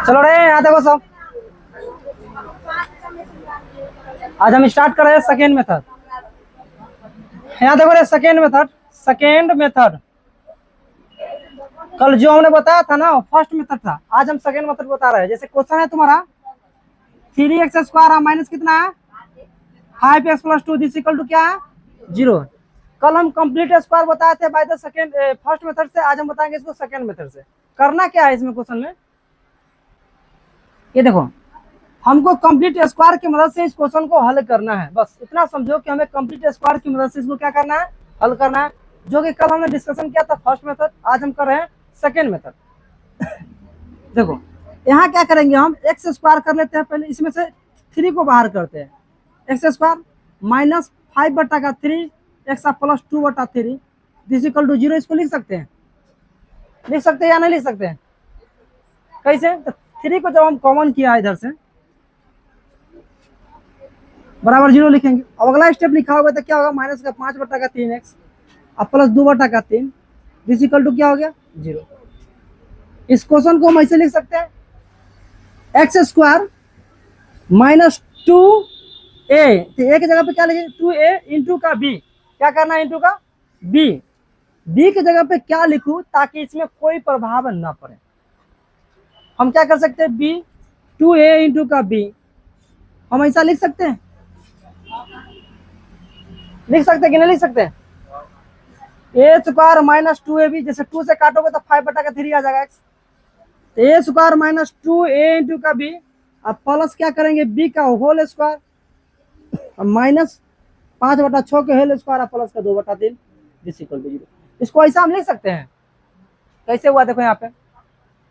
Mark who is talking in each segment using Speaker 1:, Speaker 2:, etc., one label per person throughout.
Speaker 1: चलो रे यहाँ देखो सब, आज हम स्टार्ट कर रहे हैं सेकेंड मेथड। यहाँ देखो रे सेकेंड मेथड। कल जो हमने बताया था ना फर्स्ट मेथड था, आज हम सेकेंड मेथड बता रहे हैं। जैसे क्वेश्चन है तुम्हारा 3x² माइनस कितना है 5x + 2 दिस इक्वल टू क्या है 0। कल हम कंप्लीट स्क्वायर बताए थे by the second first method से, आज हम बताएंगे इसको सेकेंड मेथड से। करना क्या है इसमें क्वेश्चन में, ये देखो हमको कंप्लीट स्क्वायर की मदद से इस क्वेश्चन को हल करना है। बस इतना समझो कि हमें कंप्लीट स्क्वायर की मदद से इसको क्या करना है, हल करना है। जो कि कल हमने डिस्कशन किया था फर्स्ट मेथड, आज हम कर रहे हैं सेकेंड मेथड। देखो यहाँ क्या करेंगे हम, x² कर लेते हैं पहले, इसमें से 3 को बाहर करते हैं। x² minus 5/3 x + 2/3 this equal to 0। इसको लिख सकते हैं या नहीं लिख सकते हैं? कैसे? तो 3 को जब हम कॉमन किया इधर से बराबर 0 लिखेंगे। अब अगला स्टेप लिखा होगा तो क्या होगा, माइनस का 5/3x अब प्लस 2/3 दिस इक्वल टू क्या हो गया 0। इस क्वेश्चन को हम ऐसे लिख सकते हैं x² माइनस 2a, तो a की जगह पे क्या लिखेंगे 2a इंटू का b। क्या करना है, इंटू का b। b की जगह पे क्या लिखूं ताकि इसमें कोई प्रभाव ना पड़े। हम क्या कर सकते हैं, b 2a इंटू का b, हम ऐसा लिख सकते हैं कि नहीं लिख सकते? a² माइनस 2ab, जैसे 2 से काटोगे तो 5/3 आ जाएगा x। तो a² माइनस 2a इंटू का b, अब प्लस क्या करेंगे b का होल स्क्वायर माइनस 5/6 के होल स्क्वायर प्लस का 2/3 दिस इक्वल टू 0। इसको ऐसा हम लिख सकते हैं। कैसे हुआ देखो यहाँ पे,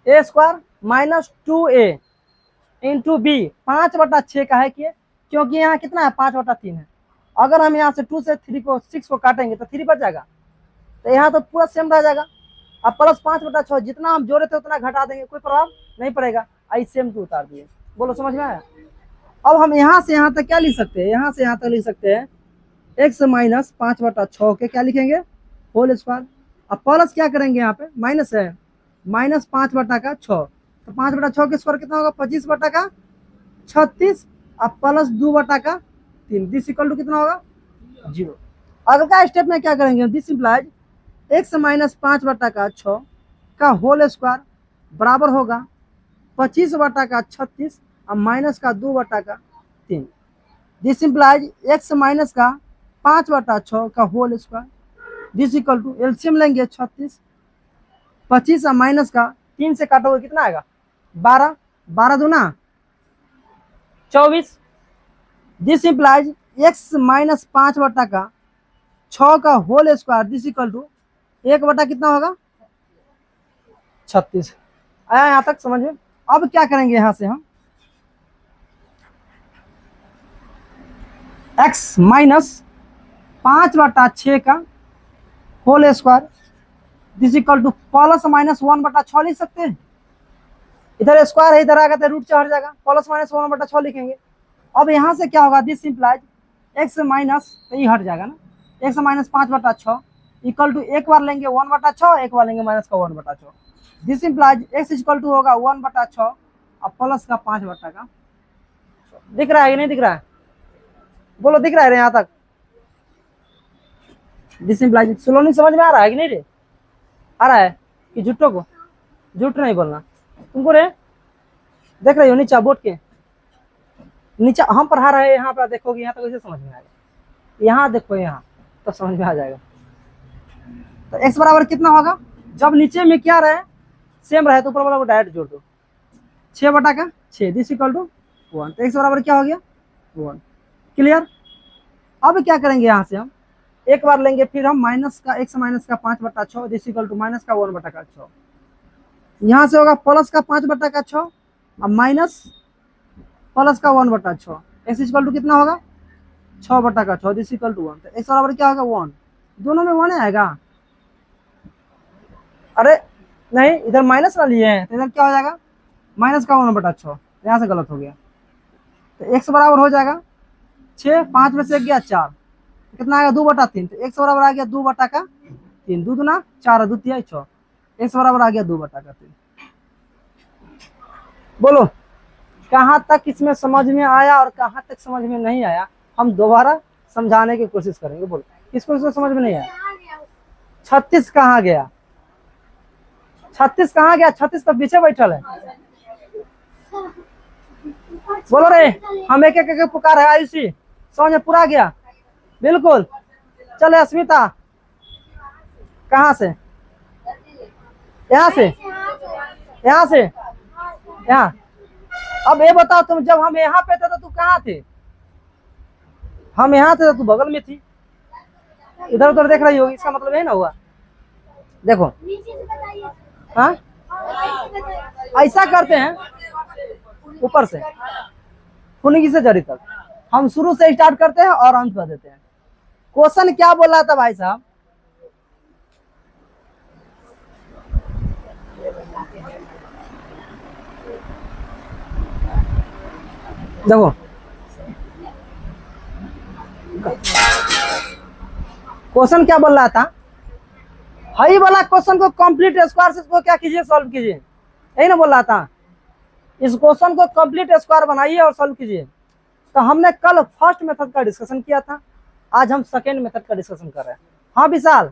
Speaker 1: a² minus 2a into b 5/6 का है क्योंकि यहाँ कितना है 5/3 है। अगर हम यहाँ से 2 से 3 को 6 को काटेंगे तो 3 बच जाएगा, तो यहाँ तो पूरा सेम रह जाएगा। अब प्लस 5/6 जितना हम जोड़े थे उतना घटा देंगे, कोई प्रभाव नहीं पड़ेगा। आई सेम टू उतार दिए। बोलो समझ में आया? अब हम यहाँ से यहाँ तक क्या लिख सकते हैं, यहाँ से यहाँ तक लिख सकते हैं x माइनस 5/6 के क्या लिखेंगे होल स्क्वायर। अब प्लस क्या करेंगे, यहाँ पे माइनस है, माइनस 5/6, तो 5/6 के स्क्वायर कितना होगा 25/36, अब प्लस 2/3 दिस इक्वल टू कितना होगा 0। अगला स्टेप में क्या करेंगे, दिस इंप्लाइज x माइनस 5/6 का होल स्क्वायर बराबर होगा 25/36 और माइनस का 2/3। दिस इंप्लाइज x माइनस का 5/6 का whole square this equal to LCM लेंगे 36, 25 और माइनस का 3 से काटोगे कितना आएगा 12, 12 दूना 24। दिस इंप्लाइज x माइनस 5/6 का whole square this equal to 1/ कितना होगा 36। आया यहाँ तक समझ में? अब क्या करेंगे, यहाँ से हम x माइनस 5/6 का whole square this equal to plus minus 1/6 लिख सकते हैं। इधर स्क्वायर है, इधर आ गया तो रूट 4 हट जाएगा, प्लस माइनस 1/6 लिखेंगे। अब यहाँ से क्या होगा, दिस इंप्लाइज x माइनस, तो ये हट जाएगा ना, x माइनस 5/6 इक्वल टू एक बार लेंगे 1/6, एक बार लेंगे माइनस का 1/6। This implies x equal to होगा 1/6 और प्लस का 5/6। दिख रहा है कि नहीं दिख रहा है? बोलो दिख रहा है यहाँ तक? दिस इंप्लाइज स्लोली समझ में आ रहा है कि नहीं रे? आ रहा है कि झूठों को? झूठ नहीं बोलना तुमको रे। देख रहे हो नीचे बोर्ड के नीचे हम पढ़ा रहे हैं, यहाँ पर देखोगे यहाँ तक कैसे समझ में आएगा, यहाँ देखो यहाँ तो समझ में आ जाएगा। तो x बराबर कितना होगा, जब नीचे में क्या रहे सेम रहे तो ऊपर वाला को डायरेक्ट जोड़ दो, 6/6 दिस इक्वल टू 1, तो x बराबर क्या हो गया 1। क्लियर? अब क्या करेंगे, यहाँ से हम एक बार लेंगे, फिर हम माइनस का x माइनस का 5/6 दिस इक्वल टू माइनस का 1/6। यहाँ से होगा प्लस का 5/6 और माइनस प्लस का 1/6, x इक्वल टू कितना होगा 6/6 दिस इक्वल टू 1, तो x बराबर क्या होगा 1। दोनों में 1 आएगा, अरे नहीं इधर माइनस ना लिए हैं तो इधर क्या हो जाएगा माइनस का 1/6, यहाँ से गलत हो गया। तो x बराबर हो जाएगा 6, 5 में से 1 गया 4, कितना आएगा 2/3, तो x बराबर आ गया 2/3, 2 दूना 4 2 6। x बराबर आ गया 2/3। बोलो कहाँ तक इसमें समझ में आया और कहाँ तक समझ में नहीं आया, हम दोबारा समझाने की कोशिश करेंगे। बोलो किसको इसमें समझ में नहीं आया? 36 कहाँ गया? 36 कहाँ गया? 36 तो पीछे बैठल है। बोलो रे, हम एक एक पुकार है। आयुषी समझ में पूरा गया? बिल्कुल। चले अस्मिता, कहाँ से? यहाँ से? यहाँ से? यहाँ। अब ये बताओ तुम, जब हम यहाँ पे थे तो तू कहाँ थे? हम यहाँ थे तो तू बगल में थी, इधर उधर देख रही होगी, इसका मतलब है ना हुआ। देखो हाँ ऐसा करते हैं, ऊपर से फुनगी से जड़ी तक हम शुरू से स्टार्ट करते हैं और अंत कर देते हैं। क्वेश्चन क्या बोल रहा था भाई साहब? देखो क्वेश्चन क्या बोल रहा था? हाई वाला क्वेश्चन को कंप्लीट स्क्वायर से इसको क्या कीजिए, सॉल्व कीजिए, यही ना बोल रहा था। इस क्वेश्चन को कंप्लीट स्क्वायर बनाइए और सॉल्व कीजिए। तो हमने कल फर्स्ट मेथड का डिस्कशन किया था, आज हम सेकेंड मेथड का डिस्कशन कर रहे हैं। हाँ विशाल,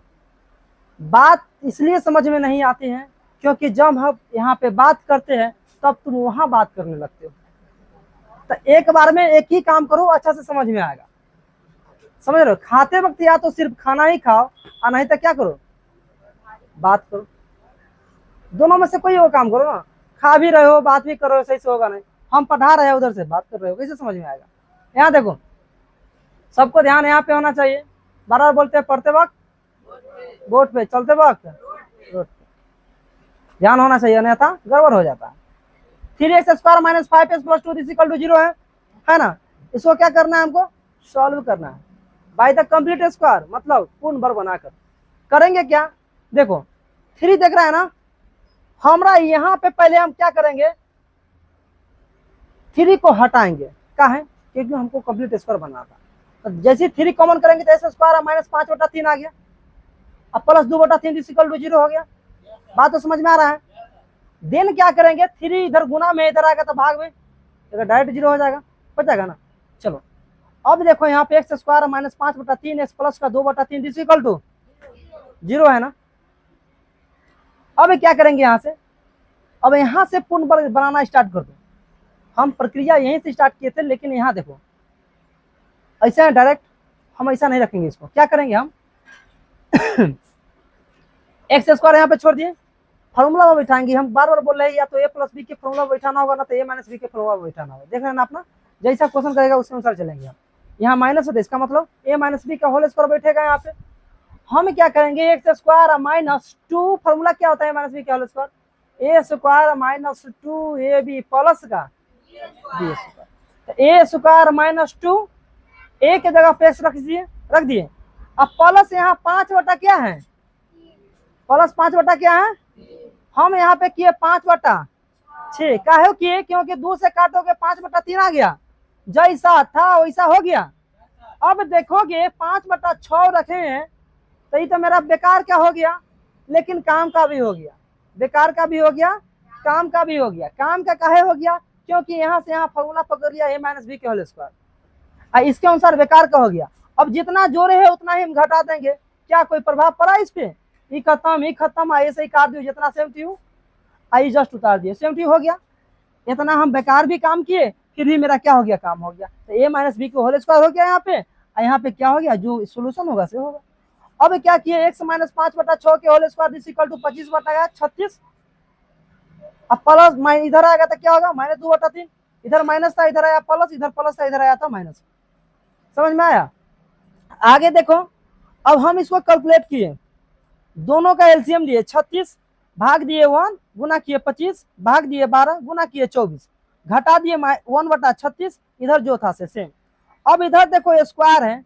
Speaker 1: बात इसलिए समझ में नहीं आती है क्योंकि जब हम यहाँ पे बात करते हैं तब तुम वहां बात करने लगते हो। तो एक बार में एक ही काम करो, अच्छा से समझ में आएगा। समझ रहे हो? खाते वक्त या तो सिर्फ खाना ही खाओ और नहीं तो क्या करो, बात करो। दोनों में से कोई वो काम करो ना। खा भी रहे हो बात भी कर रहे हो, सही से होगा नहीं। हम पढ़ा रहे हैं उधर से बात कर रहे हो, कैसे समझ में आएगा? यहाँ देखो, सबको ध्यान यहाँ पे होना चाहिए। बार बार बोलते हैं पढ़ते वक्त बोर्ड पे, चलते वक्त रोड पे, ध्यान होना चाहिए, अन्यथा गड़बड़ हो जाता है। 3x² - 5x + 2 = 0 है ना? इसको क्या करना है हमको? सॉल्व करना है बाय द कंप्लीट स्क्वायर, मतलब पूर्ण वर्ग बनाकर। करेंगे क्या? देखो 3 देख रहा है ना, हमारा यहाँ पे पहले हम क्या करेंगे, 3 को हटाएंगे। क्या है? क्योंकि हमको कंप्लीट स्क्वायर बनना था। तो जैसे 3 कॉमन करेंगे तो x² - 5/3 आ गया, अब + 2/3 = 0 हो गया। बात तो समझ में आ रहा है? देन क्या करेंगे, 3 इधर गुना में, इधर आएगा तो भाग में, डायरेक्ट 0 हो जाएगा, बच जाएगा ना। चलो अब देखो यहाँ पे x² - 5/3 x + का 2/3 = 0 है ना। अब क्या करेंगे यहाँ से, अब यहाँ से पूर्ण वर्ग बनाना स्टार्ट कर दो। हम प्रक्रिया यहीं से स्टार्ट किए थे, लेकिन यहाँ देखो ऐसा है डायरेक्ट, हम ऐसा नहीं रखेंगे। इसको क्या करेंगे हम x² यहाँ पे छोड़ दिए, फॉर्मूला में बैठाएंगे। हम बार बार बोल रहे हैं या तो a + b के फॉर्मूला बैठाना होगा ना तो a - b के फॉर्मूला बैठाना होगा। देख रहे हैं ना अपना, जैसा क्वेश्चन करेगा उसके अनुसार चलेंगे हम। यहाँ माइनस होता है, इसका मतलब a - b का होल स्क्वायर बैठेगा यहाँ पे। हम क्या करेंगे, x² - 2 फॉर्मूला क्या होता है a - b के whole square, a² - 2ab plus का a² - 2 a के जगह पे x रख दिए। अब प्लस यहाँ 5 क्या है, प्लस 5 क्या है, हम यहाँ पे किए 5/6। काहे किए? क्योंकि 2 से काटोगे 5/3 आ गया, जैसा था वैसा हो गया। अब देखोगे 5/6 रखे हैं तो ये तो मेरा बेकार क्या हो गया, लेकिन काम का भी हो गया, बेकार का भी हो गया, काम का भी हो गया। काम का काहे हो गया? क्योंकि यहाँ से यहाँ फॉर्मूला पकड़ लिया a - b के होल स्क्वायर, इसके अनुसार बेकार का हो गया। अब जितना जोड़े है उतना ही हम घटा देंगे, क्या कोई प्रभाव पड़ा इस पे? ये खत्म ऐसे ही काट दियो, जितना सेम टू आई जस्ट उतार दिए, सेम टू हो गया। इतना हम बेकार भी काम किए, फिर भी मेरा क्या हो गया, काम हो गया। तो a - b के होल स्क्वायर हो गया यहाँ पे, और यहाँ पे क्या हो गया, जो सोल्यूशन होगा से होगा। अब क्या किए, x - 5/6 के होल स्क्वायर = 25/36। अब प्लस इधर आएगा तो क्या होगा, -2/3, इधर माइनस था इधर आया प्लस, इधर प्लस था इधर आया था माइनस। समझ में आया? आगे देखो, अब हम इसको कैलकुलेट किए, दोनों का एलसीएम लिए 36, भाग दिए 1, गुना किए 25, भाग दिए 12, गुना किए 24, घटा दिए 1/36, इधर जो था से सेम। अब इधर देखो स्क्वायर है,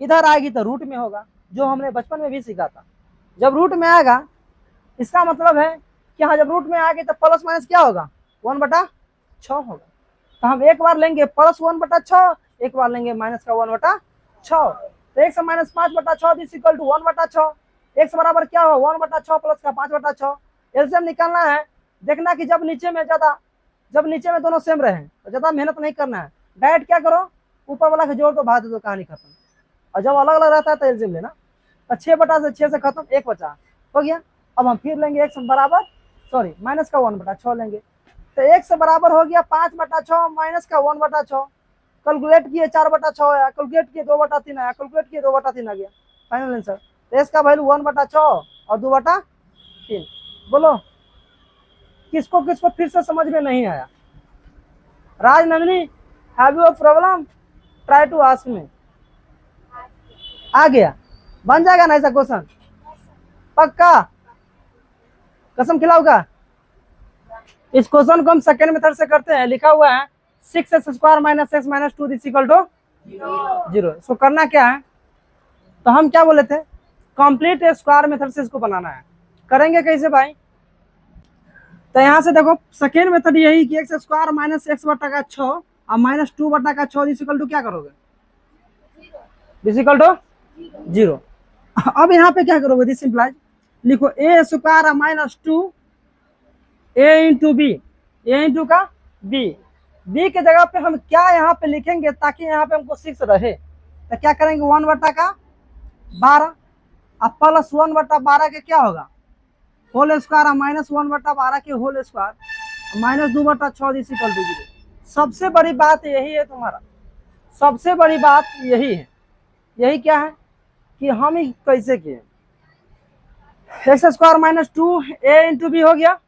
Speaker 1: इधर आएगी तो रूट में होगा, जो हमने बचपन में भी सीखा था। जब रूट में आएगा इसका मतलब है कि हाँ, जब रूट में आ गई तो प्लस माइनस क्या होगा, 1/6 होगा। तो हम एक बार लेंगे प्लस 1/6, एक बार लेंगे माइनस का 1/6। तो x - 5/6 = 1/6। x बराबर क्या होगा, 1/6 प्लस का 5/6, एलसीएम निकालना है, देखना कि जब नीचे में दोनों सेम रहे तो ज्यादा मेहनत नहीं करना है, डायरेक्ट क्या करो ऊपर वाला के जोड़ दो, भाग दे दो, कहानी खत्म। और जब अलग अलग रहता है तो एलसीएम लेना। तो 6 से खत्म, 1 बचा, हो गया। अब हम फिर लेंगे x बराबर माइनस का 1/6 लेंगे, तो x बराबर हो गया 5/6 माइनस का 1/6। कैलकुलेट किए 4/6 आया, कैलकुलेट किए 2/3 आया, कैलकुलेट किए 2/3 आ गया, फाइनल आंसर। तो इसका वैल्यू 1/6 और 2/3। बोलो किसको किसको फिर से समझ में नहीं आया? Rajnandini, have you problem? Try to ask me. आ गया, बन जाएगा ना ऐसा क्वेश्चन? पक्का कसम खिलाऊंगा। इस क्वेश्चन को हम सेकेंड मेथड से करते हैं, लिखा हुआ है 6x² - x - 2 = 0। इसको करना क्या है, तो हम क्या बोले थे, कंप्लीट स्क्वायर मेथड से इसको बनाना है। करेंगे कैसे भाई? तो यहाँ से देखो सेकेंड मेथड यही कि x² - x/6 और -2/6 = क्या करोगे, = 0। अब यहाँ पे क्या करोगे, दिस सिंप्लाइज, लिखो a² - 2 a × b, a × का b। b के जगह पे हम क्या यहाँ पे लिखेंगे ताकि यहाँ पे हमको 6 रहे, तो क्या करेंगे 1/12 अब प्लस 1/12 के क्या होगा होल स्क्वायर, -1/12 के होल स्क्वायर, -2/6 = 0। सबसे बड़ी बात यही है तुम्हारा, सबसे बड़ी बात यही है। यही क्या है कि हम ही कैसे किए, x² - 2 a × b हो गया।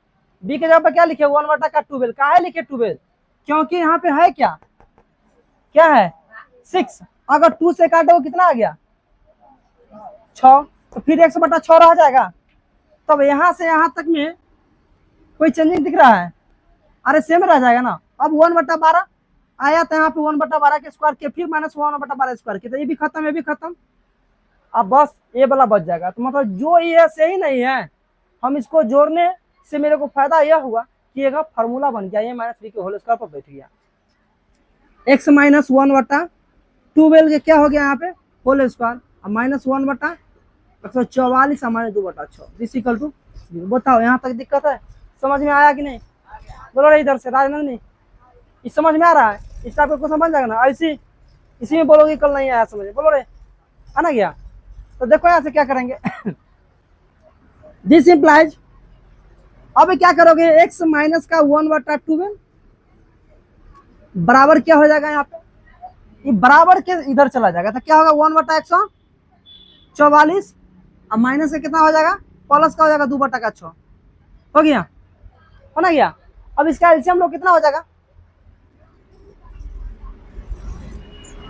Speaker 1: b के जगह पे क्या लिखे 1/12। काहे लिखे 12? क्योंकि यहाँ पे है क्या है 6। अगर 2 से काटो कितना आ गया 6, तो फिर 1/6 रह जाएगा। तब यहाँ से यहाँ तक में कोई चेंजिंग दिख रहा है? अरे सेम रह जाएगा ना। अब 1/12 आया तो यहाँ पे 1/12 के स्क्वायर के, फिर -1/12 स्क्वायर के, तो ये भी खत्म, ये भी खत्म। अब बस ये वाला बच जाएगा। तो मतलब जो ये सही नहीं है, हम इसको जोड़ने से मेरे को फायदा यह हुआ कि एक फार्मूला बन गया, ये -3 के होल स्क्वायर पर बैठ गया। x - 1/12 के क्या हो गया यहाँ पे होल स्क्वायर, -1/144 - 2/6 = 0। बताओ यहाँ तक दिक्कत है? समझ में आया कि नहीं? बोलो रे इधर से राजनंदिनी, इस समझ में आ रहा है? इस टाइप का क्वेश्चन बन जाएगा ना। ऐसी इसी में बोलोगे कल नहीं आया समझ, बोलो रे आना गया। तो देखो यहाँ से क्या करेंगे दिस इंप्लाइज, अब क्या करोगे x - 1/12 बराबर क्या हो जाएगा यहाँ पे, ये बराबर के इधर चला जाएगा, तो क्या होगा 1/144 और माइनस से कितना हो जाएगा प्लस का हो जाएगा 2/6 हो गया, हो ना गया। अब इसका एलसीएम लो कितना हो जाएगा,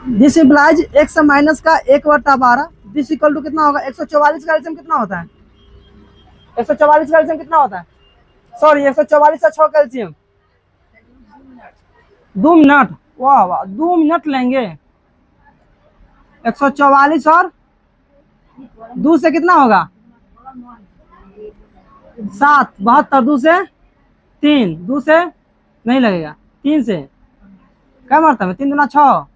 Speaker 1: दिस इंप्लाइज x - का 1/12 दिस = कितना होगा 144 का एलसीएम कितना होता है, 144 का एलसीएम कितना होता है, सॉरी 144 का 6 का एलसीएम 2 मिनट, वाह वाह 2 मिनट लेंगे। 144 और 2 से कितना होगा 7, 72, 2 से 3, 2 से नहीं लगेगा, 3 से क्या मारता है 3 दूना 6,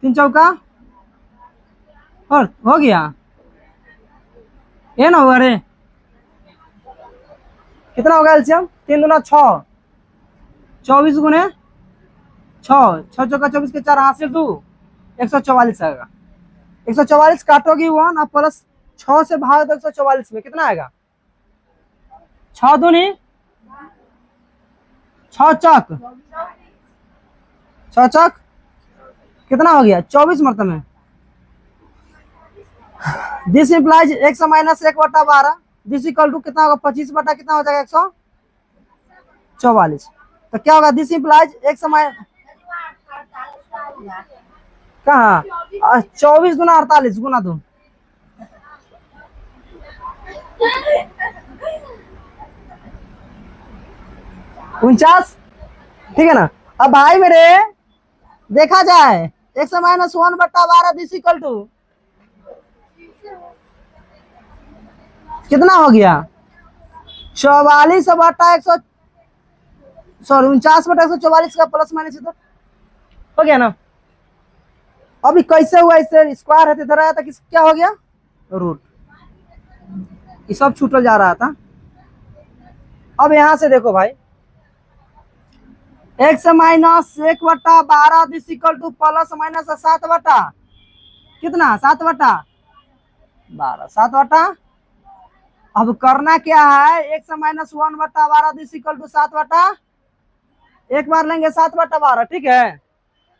Speaker 1: 3 चौका और हो गया, ये ना होगा रे, कितना होगा एलसीएम 3 दूना 6, 24 गुने 6, 6 चौका 24 के 4 हाथ से 2, 144 आएगा। 144 काटोगी 1 और प्लस 6 से भाग दो 144 में कितना आएगा 6 दूनी 6 चक 6 चक कितना हो गया 24 मरतबे। दिस इंप्लाइज x - 1/12 दिस = कितना होगा 25 बटा कितना हो जाएगा 144। तो क्या होगा दिस इंप्लाइज x कहाँ 24 दूना 48 गुना 2 49, ठीक है ना। अब भाई मेरे देखा जाए x - 1/12 दिस = कितना हो गया 44 बटा 100 सॉरी 49/144 का प्लस माइनस इधर हो गया ना। अभी कैसे हुआ इससे स्क्वायर है इधर आया था किस क्या हो गया रूट, ये सब छूटल जा रहा था। अब यहां से देखो भाई, x minus 1/12 this equal to plus minus 7/, कितना 7/12, 7/, अब करना क्या है, x minus 1/12 this equal to 7/, एक बार लेंगे 7/12, ठीक है,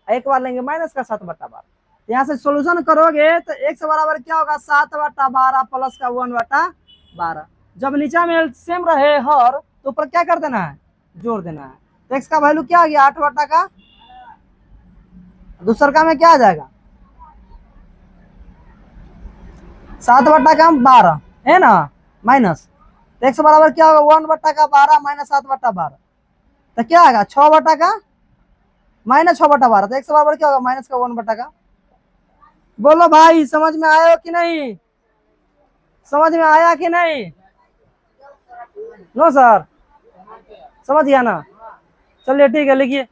Speaker 1: एक बार लेंगे माइनस का 7/12। यहाँ से सोल्यूशन करोगे तो x बराबर क्या होगा, 7/12 प्लस का 1/12। जब नीचे में सेम रहे हर तो ऊपर क्या कर देना है, जोड़ देना है। तो x का वैल्यू क्या आ गया, 8 का, दूसर में क्या आ जाएगा, 7/12 है ना, माइनस, तो x बराबर क्या होगा, 1/12 माइनस 7/12, तो क्या आएगा 6 का माइनस 6/12, तो x बराबर क्या होगा, माइनस का 1 बोलो भाई समझ में आया कि नहीं, समझ में आया कि नहीं, नो सर, समझ गया ना, चलिए ठीक है लिखिए।